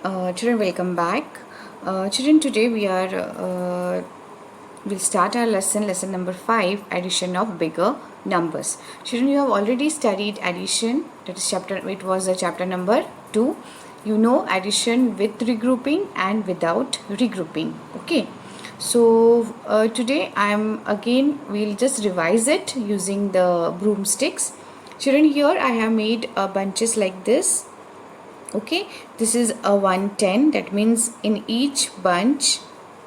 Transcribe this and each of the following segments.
Children, welcome back. Children, today we'll start our lesson number 5, addition of bigger numbers. Children, you have already studied addition. That is it was chapter number 2. You know addition with regrouping and without regrouping. Okay. So today we'll just revise it using the broomsticks. Children, here I have made bunches like this. Okay, this is a 110. That means in each bunch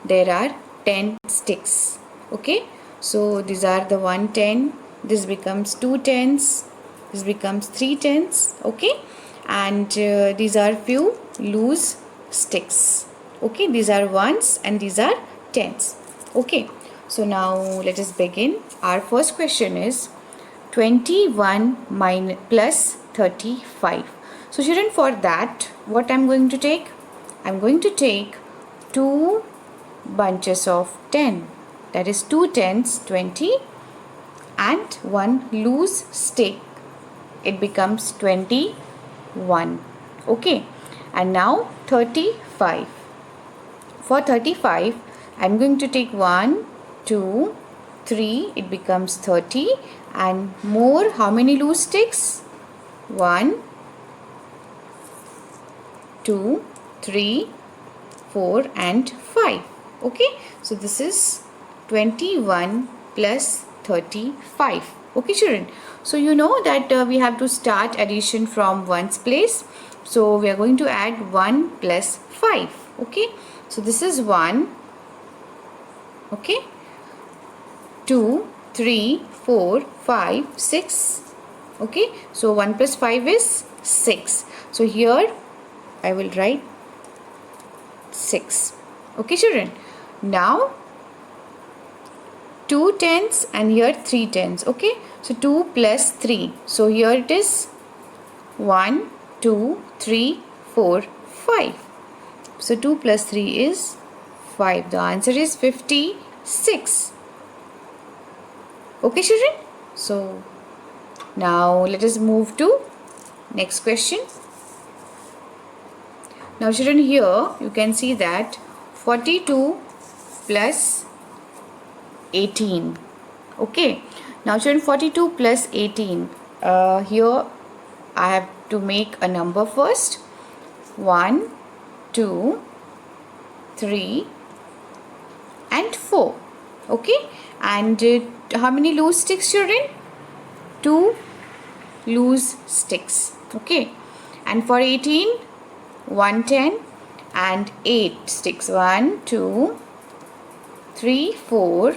there are 10 sticks. Okay, so these are the 110. This becomes 2 tens. This becomes 3 tens. Okay, and these are few loose sticks. Okay, these are ones and these are tens. Okay, so now let us begin. Our first question is 21 plus 35. So children, for that what I'm going to take? I'm going to take 2 bunches of 10. That is 2 tens, 20, and 1 loose stick. It becomes 21. Okay, and now 35. For 35, I'm going to take 1, 2, 3. It becomes 30, and more. How many loose sticks? 1, 2, 3, 4 and 5. Okay, so this is 21 plus 35. Okay children, so you know that we have to start addition from ones place. So we are going to add 1 plus 5. Okay, so this is 1. Okay, 2, 3, 4, 5, 6. Okay, so 1 plus 5 is 6. So here I will write 6. Okay children, now 2 tens and here 3 tens. Okay, so 2 plus 3. So here it is 1, 2, 3, 4, 5. So 2 plus 3 is 5. The answer is 56. Okay children, so now let us move to next question. Now children, here you can see that 42 plus 18. Okay, now children, 42 plus 18. Here I have to make a number first. 1, 2, 3 and 4. Okay, and how many loose sticks children? 2 loose sticks. Okay, and for 18, 110 and 8 sticks. 1, 2, 3, 4,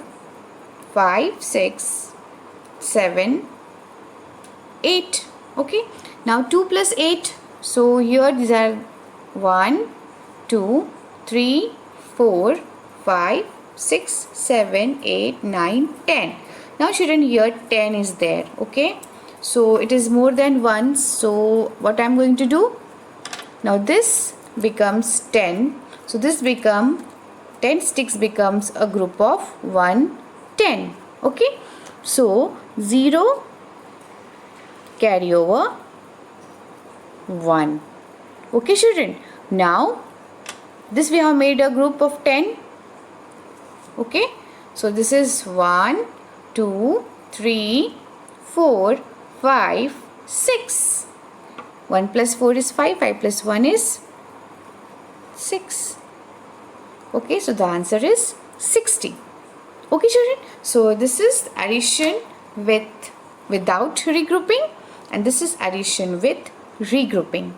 5, 6, 7, 8. Okay, now 2 plus 8. So here these are 1, 2, 3, 4, 5, 6, 7, 8, 9, 10. Now children, here 10 is there. Okay, so it is more than 1. So what I am going to do? Now this becomes 10. So this become 10 sticks becomes a group of 1, 10. Okay. So 0 carry over 1. Okay children. Now this we have made a group of 10. Okay. So this is 1, 2, 3, 4, 5, 6. 1 plus 4 is 5, 5 plus 1 is 6. Okay, so the answer is 60. Okay children, so this is addition without regrouping and this is addition with regrouping.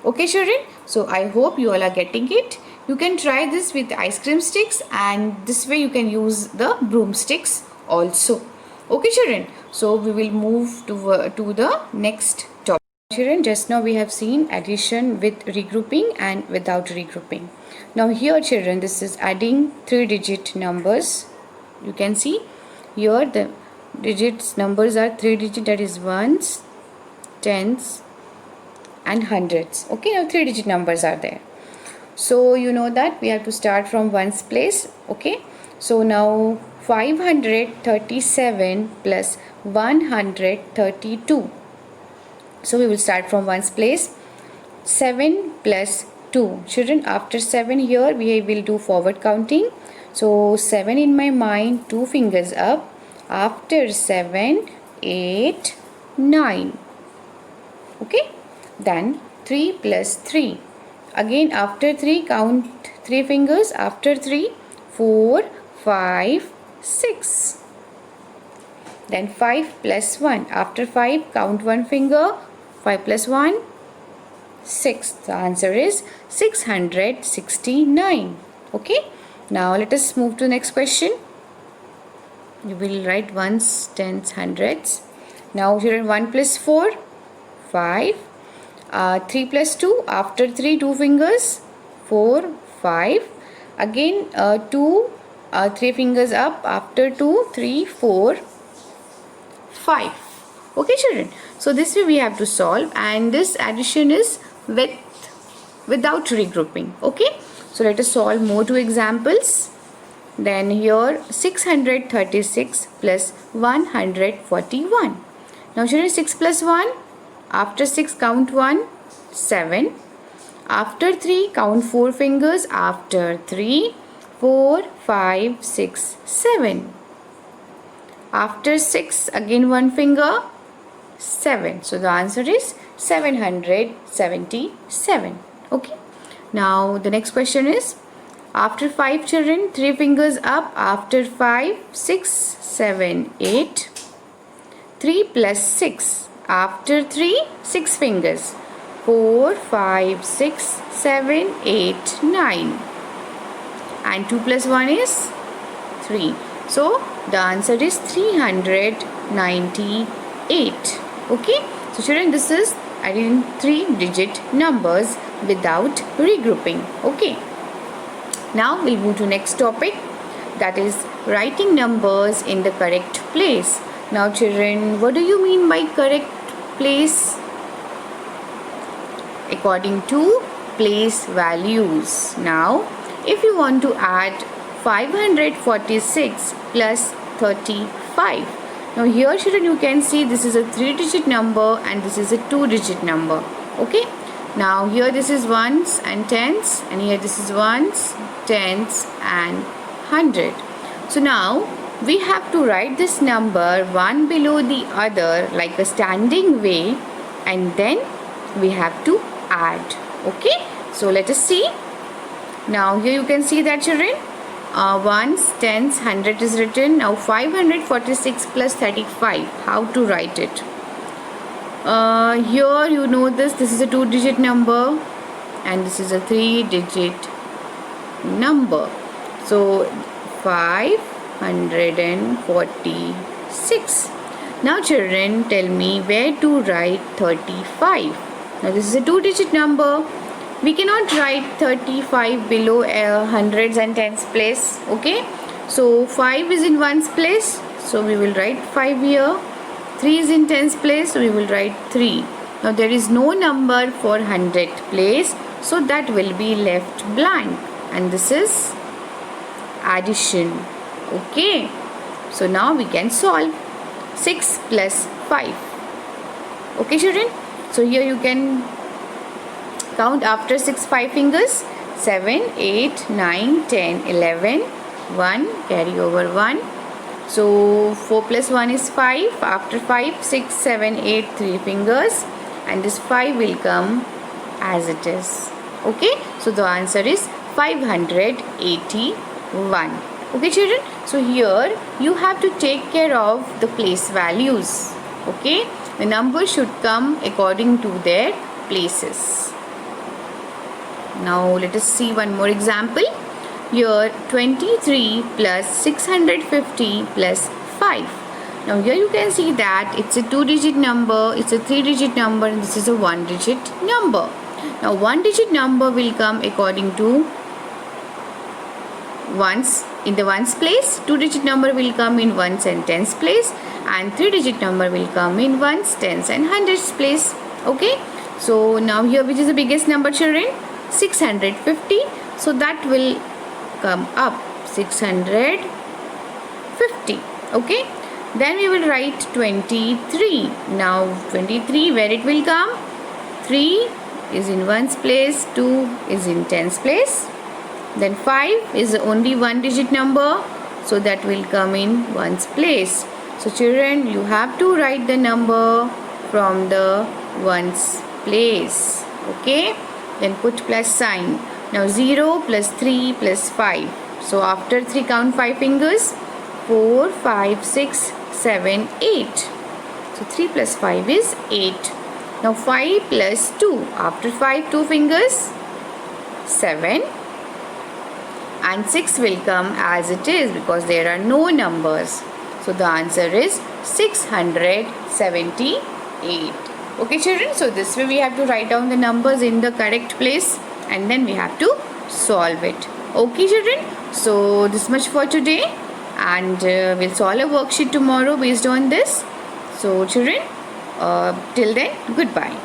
Okay children, so I hope you all are getting it. You can try this with ice cream sticks and this way you can use the broomsticks also. Okay children, so we will move to the next topic. Children, just now we have seen addition with regrouping and without regrouping. Now here children, this is adding 3-digit numbers. You can see here the numbers are 3-digit, that is ones, tens and hundreds. Okay, now 3-digit numbers are there. So you know that we have to start from ones place. Okay, so now 537 plus 132. So we will start from ones place. 7 plus 2. Children, after 7 here we will do forward counting. So 7 in my mind, 2 fingers up. After 7, 8, 9. Okay. Then 3 plus 3. Again after 3 count 3 fingers. After 3, 4, 5, 6. Then 5 plus 1. After 5 count 1 finger. 5 plus 1, 6. The answer is 669. Okay. Now let us move to the next question. You will write ones, tens, hundreds. Now children, 1 plus 4, 5. 3 plus 2. After 3, 2 fingers. 4, 5. Again 2, 3 fingers up. After 2, 3, 4, 5. Okay children. So this way we have to solve, and this addition is without regrouping. Okay. So let us solve more 2 examples. Then here 636 plus 141. Now children, 6 plus 1. After 6 count 1, 7. After 3 count 4 fingers. After 3, 4, 5, 6, 7. After 6 again 1 finger, 7. So the answer is 777. Okay. Now the next question is, after 5 children, 3 fingers up. After 5, 6, 7, 8. 3 plus 6. After 3, 6 fingers. 4, 5, 6, 7, 8, 9. And 2 plus 1 is 3. So the answer is 398. Okay. So children, this is adding 3-digit numbers without regrouping. Okay. Now we'll move to next topic, that is writing numbers in the correct place. Now children, what do you mean by correct place? According to place values. Now if you want to add 546 plus 35. Now here children, you can see this is a 3-digit number and this is a 2-digit number. Okay. Now here this is ones and tens, and here this is ones, tens and 100. So now we have to write this number one below the other like a standing way, and then we have to add. Okay. So let us see. Now here you can see that children, ones, tens, 100 is written. Now 546 plus 35. How to write it? Here you know this is a 2-digit number and this is a 3-digit number. So 546. Now children, tell me where to write 35. Now this is a 2-digit number. We cannot write 35 below hundreds and tens place. Okay. So 5 is in ones place. So we will write 5 here. 3 is in tens place. So we will write 3. Now there is no number for 100 place. So that will be left blank. And this is addition. Okay. So now we can solve 6 plus 5. Okay children. So here you can count after 6 5 fingers. 7, 8, 9, 10, 11. 1 carry over 1. So 4 plus 1 is 5. After 5, 6, 7, 8, 3 fingers, and this 5 will come as it is. Okay. So the answer is 581. Okay children. So here you have to take care of the place values. Okay. The numbers should come according to their places. Now let us see one more example. Here 23 plus 650 plus 5. Now here you can see that it's a 2-digit number, it's a 3-digit number, and this is a 1-digit number. Now 1-digit number will come according to ones in the ones place, 2-digit number will come in ones and tens place, and 3-digit number will come in ones, tens and hundreds place. Okay. So now here which is the biggest number children? 650. So that will come up 650. Okay. Then we will write 23. Now 23, where it will come? 3 is in ones place, 2 is in tens place. Then 5 is only one digit number, so that will come in ones place. So children, you have to write the number from the ones place. Okay, then put plus sign. Now 0 plus 3 plus 5. So after 3 count 5 fingers. 4, 5, 6, 7, 8. So 3 plus 5 is 8. Now 5 plus 2. After 5, 2 fingers. 7. And 6 will come as it is because there are no numbers. So the answer is 678. Okay children, so this way we have to write down the numbers in the correct place and then we have to solve it. Okay children, so this much for today, and we'll solve a worksheet tomorrow based on this. So children, till then, goodbye.